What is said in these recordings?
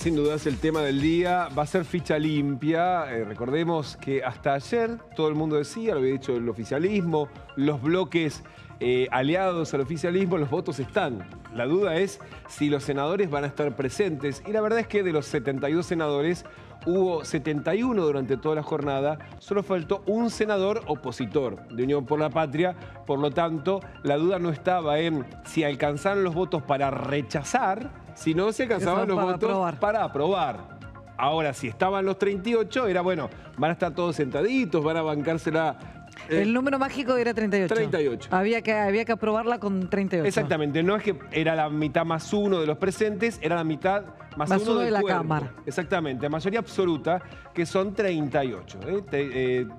sin duda es el tema del día. Va a ser ficha limpia. Recordemos que hasta ayer todo el mundo decía, lo había dicho el oficialismo, los bloques aliados al oficialismo, los votos están. La duda es si los senadores van a estar presentes. Y la verdad es que de los 72 senadores, hubo 71 durante toda la jornada. Solo faltó un senador opositor de Unión por la Patria. Por lo tanto, la duda no estaba en si alcanzaron los votos para rechazar, sino si alcanzaban los votos para aprobar. Ahora, si estaban los 38, era bueno, van a estar todos sentaditos, van a bancársela. El número mágico era 38. 38. Había que aprobarla con 38. Exactamente, no es que era la mitad más uno de los presentes, era la mitad más uno de la Cámara. Exactamente, mayoría absoluta, que son 38.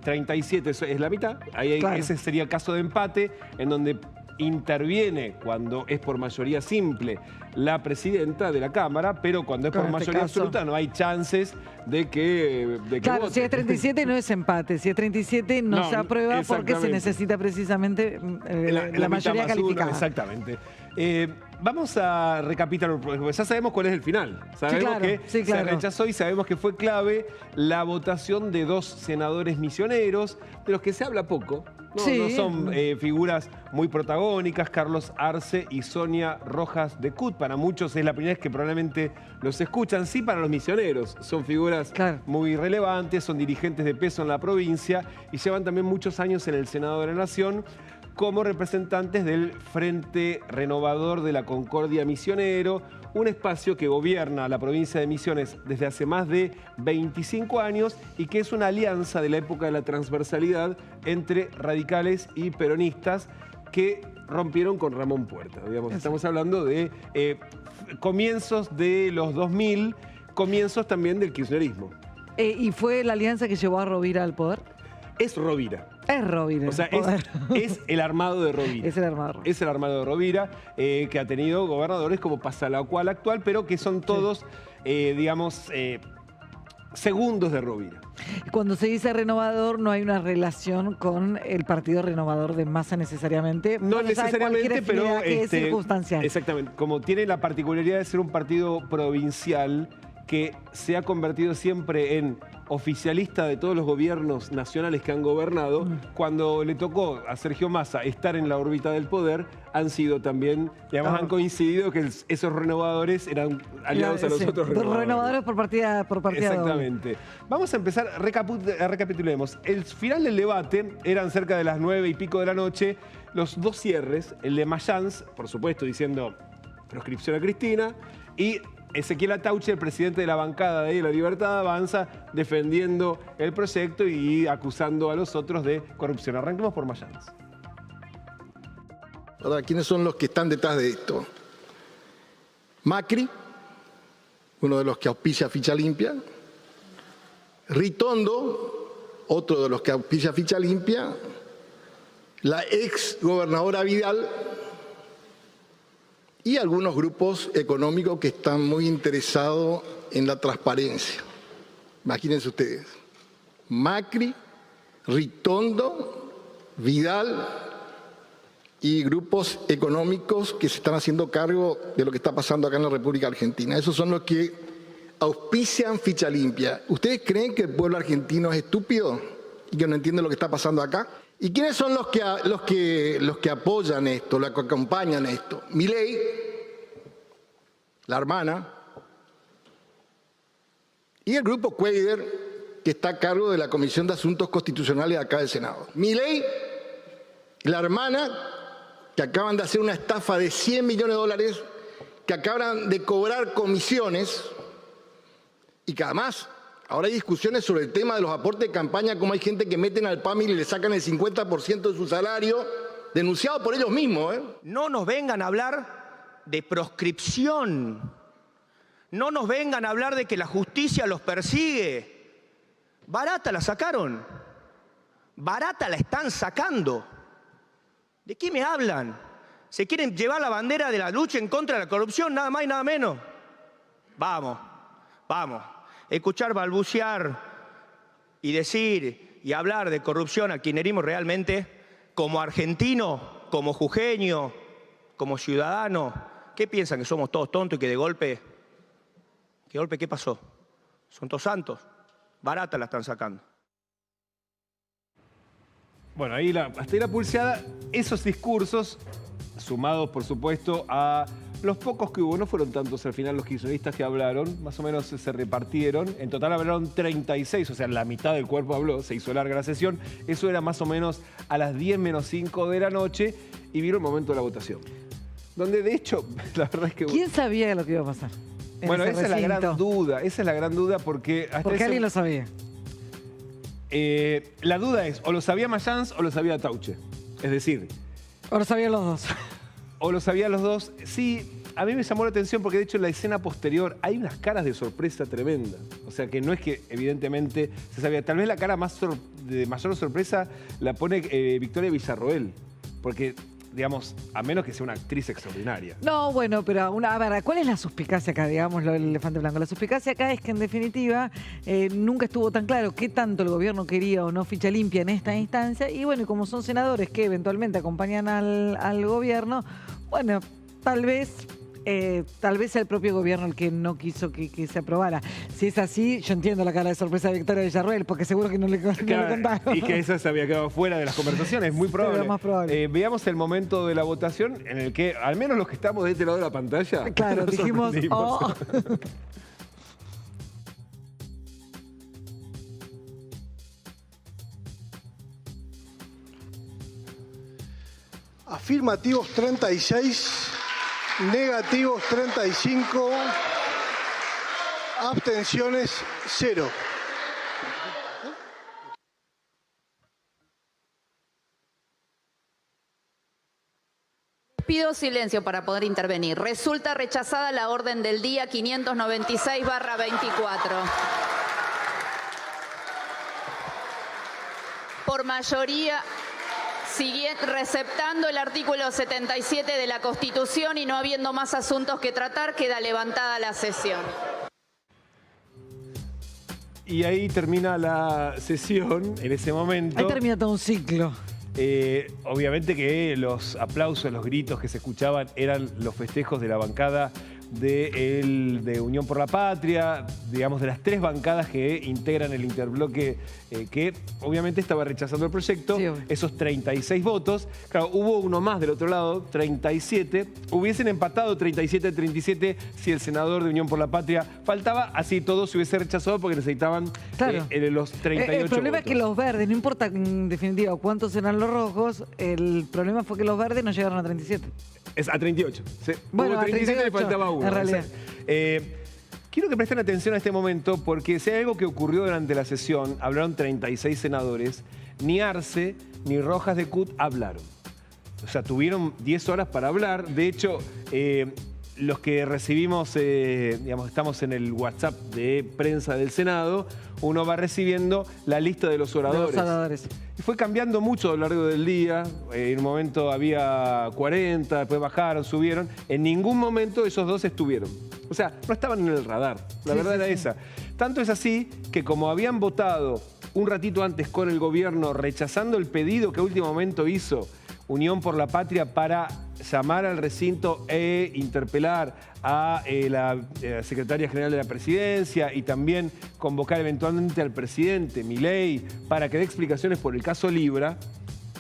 37 es la mitad. Ahí, claro. Ese sería el caso de empate, en donde interviene cuando es por mayoría simple la presidenta de la Cámara, pero cuando es por mayoría absoluta no hay chances de que claro, vote. Si es 37 no es empate, si es 37 no se aprueba porque se necesita precisamente la mayoría calificada. Exactamente. Vamos a recapitular, porque ya sabemos cuál es el final. Sabemos que se rechazó y sabemos que fue clave la votación de 2 senadores misioneros, de los que se habla poco. No son figuras muy protagónicas, Carlos Arce y Sonia Rojas de Cut. Para muchos es la primera vez que probablemente los escuchan. Sí, para los misioneros son figuras muy relevantes, son dirigentes de peso en la provincia y llevan también muchos años en el Senado de la Nación como representantes del Frente Renovador de la Concordia Misionero, un espacio que gobierna la provincia de Misiones desde hace más de 25 años y que es una alianza de la época de la transversalidad entre radicales y peronistas que rompieron con Ramón Puerta. Digamos, estamos hablando de comienzos de los 2000, comienzos también del kirchnerismo. ¿Y fue la alianza que llevó a Rovira al poder? Es Rovira. Es Rovira. O sea, es el armado de Rovira. Es el armado de Rovira. Es el armado de Rovira, que ha tenido gobernadores como Pasalacual actual, pero que son todos, digamos, segundos de Rovira. Cuando se dice renovador, no hay una relación con el Partido Renovador de Massa necesariamente. No necesariamente, pero es circunstancial. Exactamente. Como tiene la particularidad de ser un partido provincial que se ha convertido siempre en oficialista de todos los gobiernos nacionales que han gobernado, cuando le tocó a Sergio Massa estar en la órbita del poder, han sido también, digamos, han coincidido que esos renovadores eran aliados a los otros renovadores. Renovadores por partida Exactamente. Vamos a empezar, recapitulemos. El final del debate eran cerca de las 9 y pico de la noche, los 2 cierres, el de Mayans, por supuesto, diciendo proscripción a Cristina, y Ezequiel Atauche, el presidente de la bancada de La Libertad Avanza, defendiendo el proyecto y acusando a los otros de corrupción. Arranquemos por Mayans. Ahora, ¿quiénes son los que están detrás de esto? Macri, uno de los que auspicia ficha limpia. Ritondo, otro de los que auspicia ficha limpia. La ex gobernadora Vidal. Y algunos grupos económicos que están muy interesados en la transparencia. Imagínense ustedes. Macri, Ritondo, Vidal y grupos económicos que se están haciendo cargo de lo que está pasando acá en la República Argentina. Esos son los que auspician ficha limpia. ¿Ustedes creen que el pueblo argentino es estúpido y que no entiende lo que está pasando acá? ¿Y quiénes son los que apoyan esto, los que acompañan esto? Milei, la hermana, y el grupo Cuéllar, que está a cargo de la Comisión de Asuntos Constitucionales acá del Senado. Milei, la hermana, que acaban de hacer una estafa de 100 millones de dólares, que acaban de cobrar comisiones, y que además ahora hay discusiones sobre el tema de los aportes de campaña, como hay gente que meten al PAMI y le sacan el 50% de su salario, denunciado por ellos mismos. No nos vengan a hablar de proscripción. No nos vengan a hablar de que la justicia los persigue. Barata la sacaron. Barata la están sacando. ¿De qué me hablan? ¿Se quieren llevar la bandera de la lucha en contra de la corrupción, nada más y nada menos? Vamos, vamos. Escuchar balbucear y decir y hablar de corrupción al kirchnerismo realmente, como argentino, como jujeño, como ciudadano, ¿qué piensan? ¿Que somos todos tontos y que de golpe ¿Qué golpe qué pasó? Son todos santos. Barata la están sacando. Bueno, ahí hasta ahí la pulseada. Esos discursos, sumados por supuesto a los pocos que hubo, no fueron tantos al final los kirchneristas que hablaron, más o menos se repartieron. En total hablaron 36, o sea, la mitad del cuerpo habló, se hizo larga la sesión. Eso era más o menos a las 10 menos 5 de la noche y vino el momento de la votación. Donde de hecho, la verdad es que... ¿Quién sabía lo que iba a pasar? Bueno, esa es la gran duda, porque... Porque alguien lo sabía. La duda es, o lo sabía Mayans o lo sabía Tauche. Es decir... O lo sabían los dos. O lo sabían los dos. Sí, a mí me llamó la atención porque de hecho en la escena posterior hay unas caras de sorpresa tremendas. O sea que no es que evidentemente se sabía. Tal vez la cara de mayor sorpresa la pone Victoria Villarroel. Porque... digamos, a menos que sea una actriz extraordinaria. No, bueno, pero a ver, ¿cuál es la suspicacia acá, digamos, lo del elefante blanco? La suspicacia acá es que, en definitiva, nunca estuvo tan claro qué tanto el gobierno quería o no ficha limpia en esta instancia. Y bueno, como son senadores que eventualmente acompañan al gobierno, bueno, tal vez el propio gobierno el que no quiso que se aprobara. Si es así, yo entiendo la cara de sorpresa de Victoria Villarroel, porque seguro que no le contaron. Y que eso se había quedado fuera de las conversaciones, muy probable. Pero más probable. Veamos el momento de la votación en el que, al menos los que estamos de este lado de la pantalla, claro, dijimos, oh. Afirmativos 36, negativos 35, abstenciones 0. Pido silencio para poder intervenir. Resulta rechazada la orden del día 596/24. Por mayoría, receptando el artículo 77 de la Constitución y no habiendo más asuntos que tratar, queda levantada la sesión. Y ahí termina la sesión, en ese momento. Ahí termina todo un ciclo. Obviamente que los aplausos, los gritos que se escuchaban eran los festejos de la bancada de Unión por la Patria, digamos de las tres bancadas que integran el interbloque que obviamente estaba rechazando el proyecto, sí, esos 36 votos. Claro, hubo uno más del otro lado, 37. Hubiesen empatado 37-37 si el senador de Unión por la Patria faltaba, así todo se hubiese rechazado porque necesitaban los 38 El problema votos. Es que los verdes, no importa en definitiva cuántos eran los rojos, el problema fue que los verdes no llegaron a 37. Es a 38. Sí. Bueno, hubo 37 y faltaba uno. En realidad. Quiero que presten atención a este momento porque si hay algo que ocurrió durante la sesión, hablaron 36 senadores, ni Arce ni Rojas de CUT hablaron. O sea, tuvieron 10 horas para hablar. De hecho, los que recibimos, digamos, estamos en el WhatsApp de prensa del Senado, uno va recibiendo la lista de los oradores. Y fue cambiando mucho a lo largo del día. En un momento había 40, después bajaron, subieron. En ningún momento esos dos estuvieron. O sea, no estaban en el radar. La verdad era esa. Tanto es así que como habían votado un ratito antes con el gobierno rechazando el pedido que a último momento hizo Unión por la Patria para llamar al recinto e interpelar a la secretaria general de la presidencia y también convocar eventualmente al presidente Milei para que dé explicaciones por el caso Libra,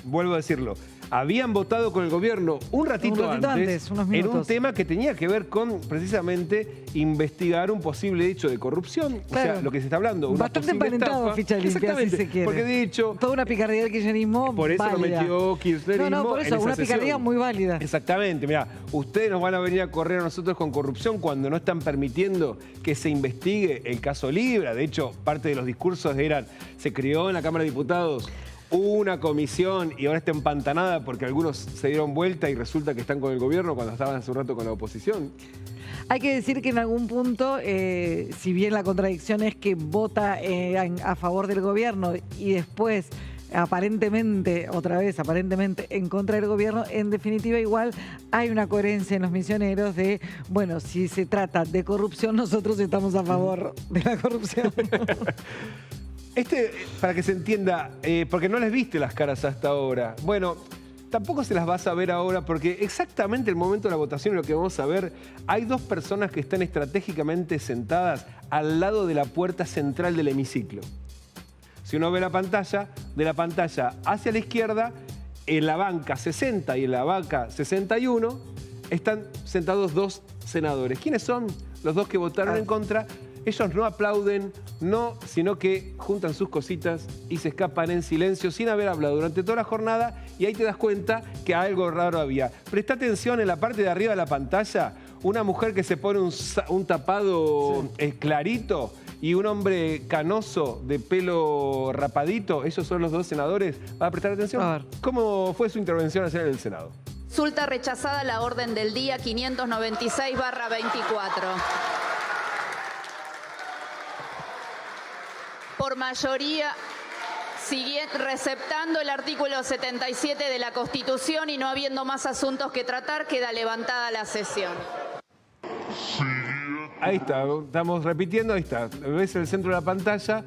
vuelvo a decirlo, habían votado con el gobierno un ratito antes en un tema que tenía que ver con, precisamente, investigar un posible hecho de corrupción. Claro. O sea, lo que se está hablando. Bastante emparentado ficha limpia, si se quiere. Porque de hecho... Toda una picardía del kirchnerismo por eso válida. lo metió kirchnerismo No, por eso, en una esa picardía sesión. muy válida. Exactamente. Mirá, ustedes nos van a venir a correr a nosotros con corrupción cuando no están permitiendo que se investigue el caso Libra. De hecho, parte de los discursos eran, se creó en la Cámara de Diputados una comisión y ahora está empantanada porque algunos se dieron vuelta y resulta que están con el gobierno cuando estaban hace un rato con la oposición. Hay que decir que en algún punto, si bien la contradicción es que vota a favor del gobierno y después aparentemente en contra del gobierno, en definitiva igual hay una coherencia en los misioneros de, bueno, si se trata de corrupción, nosotros estamos a favor de la corrupción. Para que se entienda, porque no les viste las caras hasta ahora. Bueno, tampoco se las vas a ver ahora porque exactamente el momento de la votación y lo que vamos a ver, hay dos personas que están estratégicamente sentadas al lado de la puerta central del hemiciclo. Si uno ve la pantalla, de la pantalla hacia la izquierda, en la banca 60 y en la banca 61, están sentados dos senadores. ¿Quiénes son los dos que votaron en contra? Ellos no aplauden, no, sino que juntan sus cositas y se escapan en silencio sin haber hablado durante toda la jornada, y ahí te das cuenta que algo raro había. Presta atención en la parte de arriba de la pantalla, una mujer que se pone un tapado clarito y un hombre canoso de pelo rapadito. Esos son los dos senadores. ¿Va a prestar atención? A ver. ¿Cómo fue su intervención ayer en el Senado? Resulta rechazada la orden del día 596/24. Por mayoría, receptando el artículo 77 de la Constitución y no habiendo más asuntos que tratar, queda levantada la sesión. Ahí está, estamos repitiendo, ahí está. Ves en el centro de la pantalla,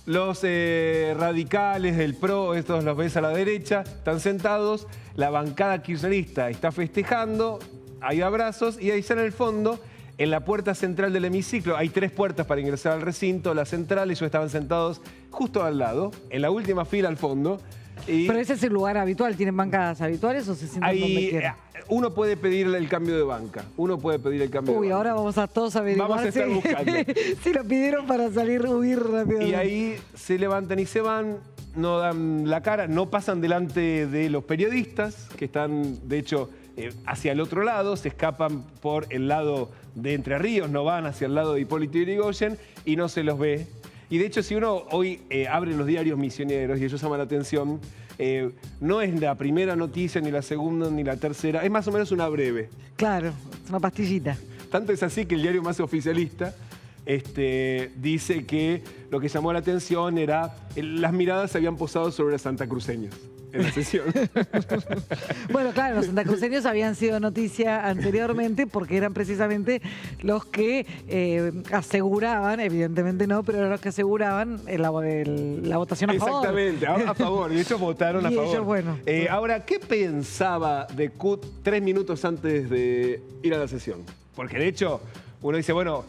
los radicales del PRO, estos los ves a la derecha, están sentados, la bancada kirchnerista está festejando, hay abrazos, y ahí está en el fondo, en la puerta central del hemiciclo, hay 3 puertas para ingresar al recinto, la central, ellos estaban sentados justo al lado, en la última fila al fondo. Pero ese es el lugar habitual, ¿tienen bancadas habituales o se sientan donde quieran? Uno puede pedir el cambio de banca, de banca. Uy, ahora vamos a todos averiguar. Vamos a estar buscando. Si lo pidieron para huir rápido. Y ahí se levantan y se van, no dan la cara, no pasan delante de los periodistas, que están, de hecho, hacia el otro lado, se escapan por el lado de Entre Ríos, no van hacia el lado de Hipólito Yrigoyen y no se los ve. Y de hecho, si uno hoy abre los diarios misioneros y ellos llaman la atención, no es la primera noticia, ni la segunda, ni la tercera, es más o menos una breve. Claro, una pastillita. Tanto es así que el diario más oficialista dice que lo que llamó la atención era las miradas se habían posado sobre los santacruceños en la sesión. Bueno, claro, los santacruceños habían sido noticia anteriormente porque eran precisamente los que aseguraban, evidentemente no, pero eran los que aseguraban la votación a favor. Exactamente, a favor, y ellos votaron a favor. Ellos, bueno. Ahora, ¿qué pensaba de Cut 3 minutos antes de ir a la sesión? Porque de hecho, uno dice, bueno,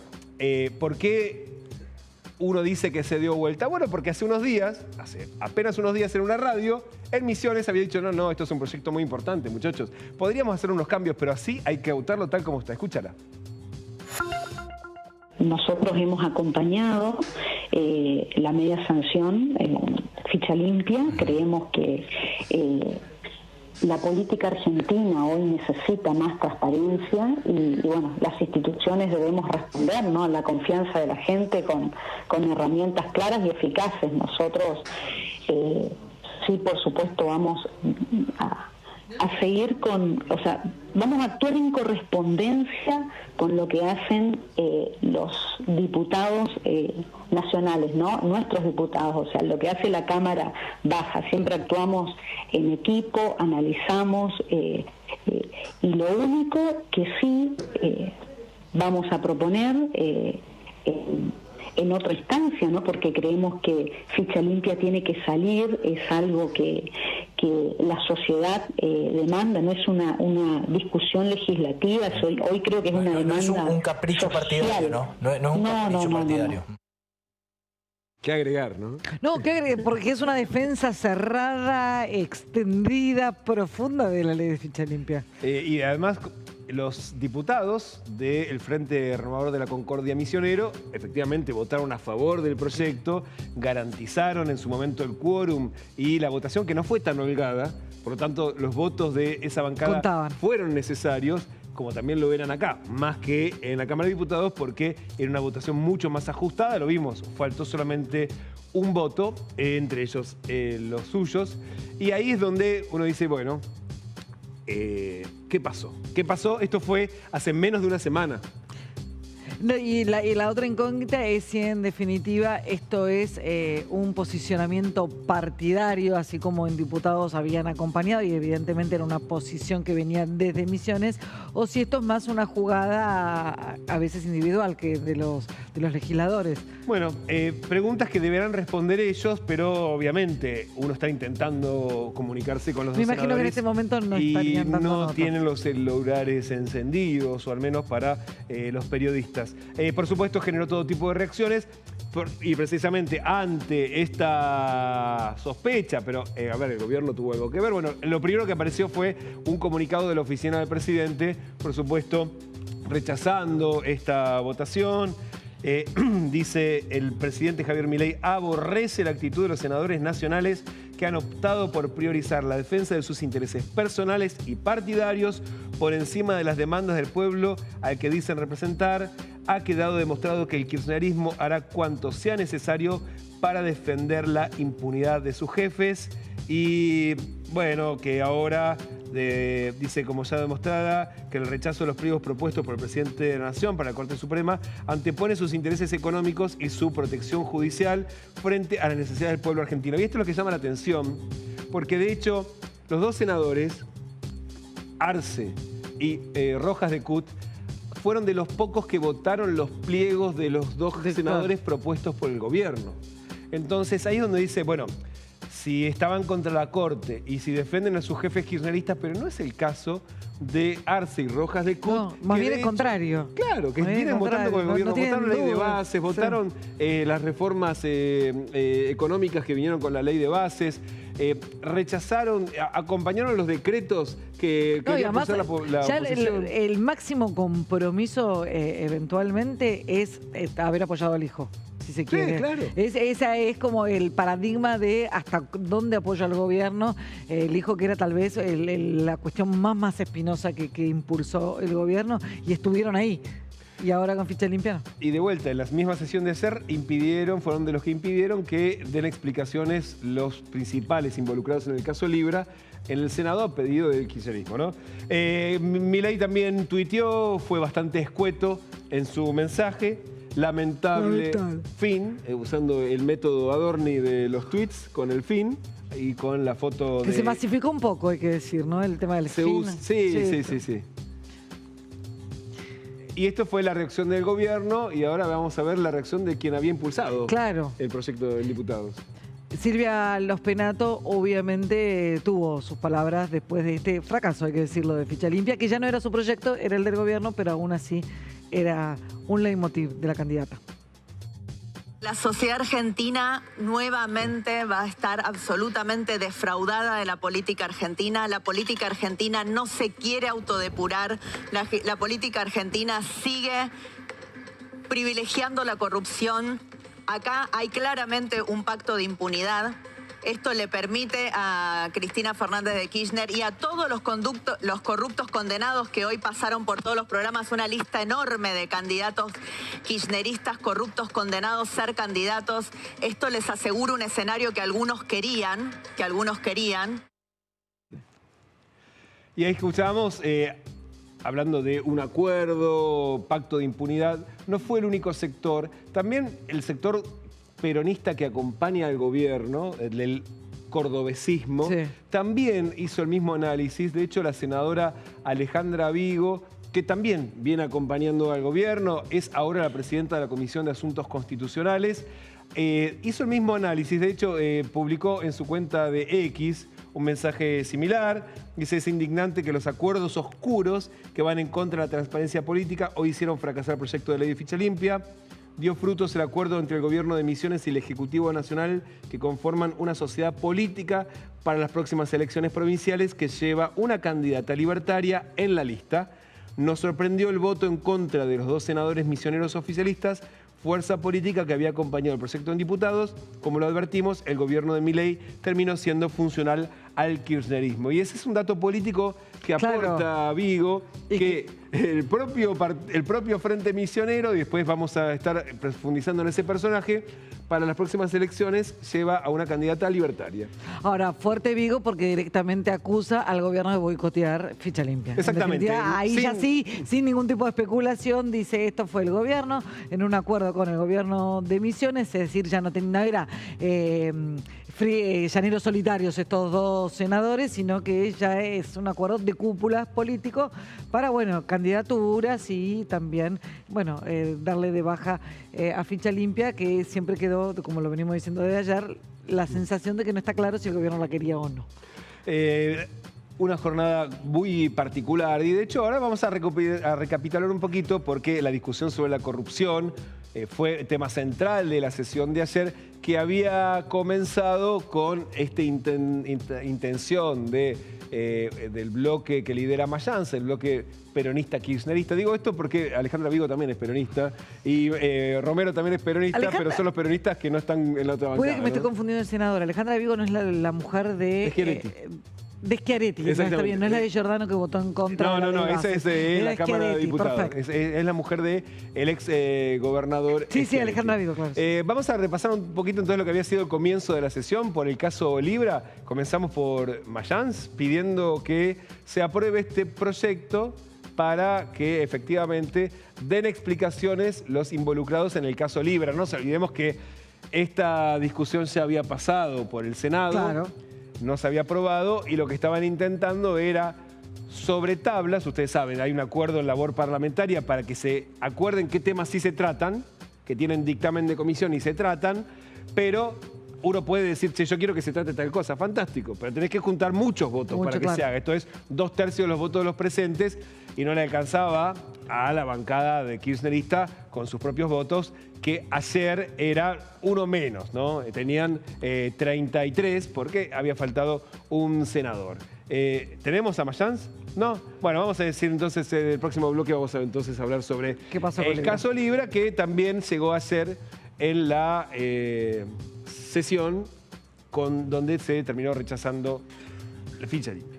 ¿por qué uno dice que se dio vuelta? Bueno, porque hace apenas unos días en una radio, en Misiones había dicho, no, esto es un proyecto muy importante, muchachos. Podríamos hacer unos cambios, pero así hay que votarlo tal como está. Escúchala. Nosotros hemos acompañado la media sanción, ficha limpia. Creemos que la política argentina hoy necesita más transparencia y bueno, las instituciones debemos responder, ¿no?, a la confianza de la gente con herramientas claras y eficaces. Nosotros sí, por supuesto, vamos a seguir vamos a actuar en correspondencia con lo que hacen los diputados nacionales, ¿no? Nuestros diputados, o sea, lo que hace la Cámara Baja. Siempre actuamos en equipo, analizamos y lo único que sí vamos a proponer en otra instancia, ¿no?, porque creemos que ficha limpia tiene que salir, es algo que la sociedad demanda, no es una discusión legislativa, hoy creo que es una demanda. No es un capricho partidario, ¿no? No es un capricho partidario. ¿Qué agregar, no? No, ¿qué agregar? Porque es una defensa cerrada, extendida, profunda de la ley de ficha limpia. Y además, los diputados del Frente Renovador de la Concordia Misionero efectivamente votaron a favor del proyecto, garantizaron en su momento el quórum y la votación, que no fue tan holgada. Por lo tanto, los votos de esa bancada fueron necesarios, como también lo eran acá, más que en la Cámara de Diputados, porque era una votación mucho más ajustada. Lo vimos, faltó solamente un voto, entre ellos los suyos. Y ahí es donde uno dice, bueno, ¿qué pasó? ¿Qué pasó? Esto fue hace menos de una semana. No, y la otra incógnita es si en definitiva esto es un posicionamiento partidario, así como en diputados habían acompañado y evidentemente era una posición que venía desde Misiones, o si esto es más una jugada a veces individual que de los legisladores. Bueno, preguntas que deberán responder ellos, pero obviamente uno está intentando comunicarse con los dos senadores. Me imagino que en este momento no estarían dando no nota. tienen los celulares encendidos, o al menos para los periodistas. Por supuesto, generó todo tipo de reacciones y precisamente ante esta sospecha, pero a ver, el gobierno tuvo algo que ver. Bueno, lo primero que apareció fue un comunicado de la oficina del presidente, por supuesto, rechazando esta votación. Dice el presidente Javier Milei, aborrece la actitud de los senadores nacionales que han optado por priorizar la defensa de sus intereses personales y partidarios por encima de las demandas del pueblo al que dicen representar. Ha quedado demostrado que el kirchnerismo hará cuanto sea necesario para defender la impunidad de sus jefes. Y bueno, que ahora dice, como ya demostrada, que el rechazo de los pliegos propuestos por el presidente de la Nación para la Corte Suprema antepone sus intereses económicos y su protección judicial frente a las necesidades del pueblo argentino. Y esto es lo que llama la atención, porque de hecho los dos senadores, Arce y Rojas de Cut, fueron de los pocos que votaron los pliegos de los dos senadores propuestos por el gobierno. Entonces ahí es donde dice, bueno, si estaban contra la Corte y si defienden a sus jefes kirchneristas, pero no es el caso de Arce y Rojas de Cut. No, más bien el contrario. Claro, que vienen votando con el gobierno, votaron la ley de bases, votaron las reformas económicas que vinieron con la ley de bases, rechazaron, acompañaron los decretos que quería impulsar la oposición. El máximo compromiso eventualmente es haber apoyado al hijo, si se quiere. Sí, claro. Esa es como el paradigma de hasta dónde apoya el gobierno. El hijo que era tal vez la cuestión más espinosa que impulsó el gobierno y estuvieron ahí. Y ahora con ficha limpia no. Y de vuelta, en la misma sesión de SER fueron de los que impidieron que den explicaciones los principales involucrados en el caso Libra en el Senado a pedido del kirchnerismo, ¿no? Milei también tuiteó, fue bastante escueto en su mensaje. Lamentable fin, usando el método Adorni de los tweets con el fin y con la foto que se masificó un poco, hay que decir, ¿no? El tema del fin. Sí. Y esto fue la reacción del gobierno y ahora vamos a ver la reacción de quien había impulsado el proyecto de diputados. Silvia Lospenato obviamente tuvo sus palabras después de este fracaso, hay que decirlo, de ficha limpia, que ya no era su proyecto, era el del gobierno, pero aún así era un leitmotiv de la candidata. La sociedad argentina nuevamente va a estar absolutamente defraudada de la política argentina. La política argentina no se quiere autodepurar. La política argentina sigue privilegiando la corrupción. Acá hay claramente un pacto de impunidad. Esto le permite a Cristina Fernández de Kirchner y a todos los corruptos condenados que hoy pasaron por todos los programas, una lista enorme de candidatos kirchneristas corruptos condenados ser candidatos. Esto les asegura un escenario que algunos querían. Y ahí escuchábamos, hablando de un acuerdo, pacto de impunidad, no fue el único sector, también el sector peronista que acompaña al gobierno, el cordobesismo, también hizo el mismo análisis. De hecho, la senadora Alejandra Vigo, que también viene acompañando al gobierno, es ahora la presidenta de la Comisión de Asuntos Constitucionales, hizo el mismo análisis. De hecho, publicó en su cuenta de X un mensaje similar. Dice, es indignante que los acuerdos oscuros que van en contra de la transparencia política hoy hicieron fracasar el proyecto de ley de ficha limpia. Dio frutos el acuerdo entre el Gobierno de Misiones y el Ejecutivo Nacional que conforman una sociedad política para las próximas elecciones provinciales que lleva una candidata libertaria en la lista. Nos sorprendió el voto en contra de los dos senadores misioneros oficialistas, fuerza política que había acompañado el proyecto en diputados. Como lo advertimos, el gobierno de Milei terminó siendo funcional al kirchnerismo. Y ese es un dato político que aporta Vigo, que el propio Frente Misionero, y después vamos a estar profundizando en ese personaje, para las próximas elecciones lleva a una candidata libertaria. Ahora, fuerte Vigo porque directamente acusa al gobierno de boicotear Ficha Limpia. Exactamente. Ahí ya sí, sin ningún tipo de especulación, dice esto fue el gobierno, en un acuerdo con el gobierno de Misiones, es decir, ya no era llaneros solitarios estos dos senadores, sino que ya es un acuerdo de cúpulas político para, bueno, candidaturas y también, bueno, darle de baja a Ficha Limpia, que siempre quedó, como lo venimos diciendo desde ayer, la sensación de que no está claro si el gobierno la quería o no. Una jornada muy particular y de hecho ahora vamos a recapitular un poquito porque la discusión sobre la corrupción fue tema central de la sesión de ayer, que había comenzado con esta intención del bloque que lidera Mayans, el bloque peronista kirchnerista. Digo esto porque Alejandra Vigo también es peronista y Romero también es peronista, pero son los peronistas que no están en la otra bancada. Puede que me esté confundiendo el senador. Alejandra Vigo no es la mujer de Schiaretti. De Schiaretti, no está bien, no es la de Giordano que votó en contra. No, esa es la Cámara de Diputados. Es la mujer del ex gobernador. Sí, Alejandra Vigo, claro. Vamos a repasar un poquito entonces lo que había sido el comienzo de la sesión por el caso Libra. Comenzamos por Mayans pidiendo que se apruebe este proyecto para que efectivamente den explicaciones los involucrados en el caso Libra. No nos olvidemos que esta discusión se había pasado por el Senado. Claro. No se había aprobado y lo que estaban intentando era sobre tablas, ustedes saben, hay un acuerdo en labor parlamentaria para que se acuerden qué temas sí se tratan, que tienen dictamen de comisión y se tratan, pero uno puede decir, che, yo quiero que se trate tal cosa, fantástico, pero tenés que juntar muchos votos para que se haga. Esto es 2/3 de los votos de los presentes y no le alcanzaba a la bancada de kirchnerista con sus propios votos, que ayer era uno menos, ¿no? Tenían 33 porque había faltado un senador. ¿Tenemos a Mayans? ¿No? Bueno, vamos a decir entonces, en el próximo bloque vamos a entonces hablar sobre el caso Libra, que también llegó a ser en la sesión donde se terminó rechazando la Ficha Limpia.